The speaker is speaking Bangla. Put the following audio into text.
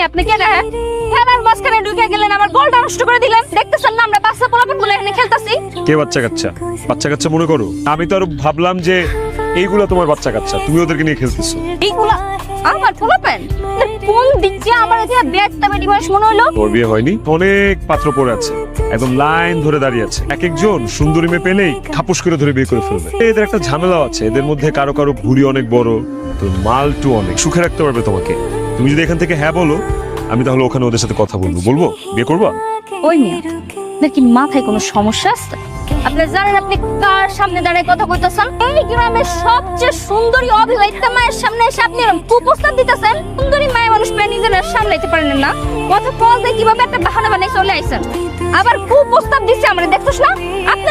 আপনি কেন খেলার মাঝখানে ঢুকে গেলেন, আমার গোলটা নষ্ট করে দিলেন। দেখতেছেন না আমরা বাচ্চা পোলাপান গুলো এখানে খেলতেছি। কে বাচ্চা কাচ্চা? বাচ্চা কাচ্চা মনে করো? আমি তো আরো ভাবলাম যে এইগুলা তোমার বাচ্চা কাচ্চা, তুমি ওদেরকে নিয়ে খেলতেছো। এইগুলা আমার পোলাপান? কোন দিক দিয়ে আমার এখানে বেডটা বেডি বয়স মনে হলো? তোর বিয়ে হয়নি? অনেক পাত্র পড়ে আছে, একদম লাইন ধরে দাঁড়িয়ে আছে। এক একজন সুন্দরী মেয়ে পেলেই খাপুস করে ধরে বিয়ে করে ফেলবে। এদের একটা ঝামেলা আছে, এদের মধ্যে কারো কারো ভুঁড়ি অনেক বড়, তো মালটু অনেক সুখে রাখতে পারবে তোমাকে। তুমি যদি এখান থেকে হ্যাঁ বলো, আমি তাহলে ওখানে ওদের সাথে কথা বলবো। বলবো বিয়ে করবো? ওই মেয়ে, আপনার কি মাথায় কোনো সমস্যা আছে? আপনি জানেন আপনি কার সামনে দাঁড়ায় কথা কইতেছেন? এই গ্রামের সবচেয়ে সুন্দরী অবিবাহিতা মায়ের সামনে এসে আপনি এরকম কুপ্রস্তাব দিতেছেন? সুন্দরী মায়ের মানুষ পেয়ে নিজেরা সামলাইতে পারেন না, কথা বলতে কিভাবে একটা বাহানা বানিয়ে চলে আইছেন, আবার কুপ্রস্তাব দিচ্ছে আমরা দেখতেছ না?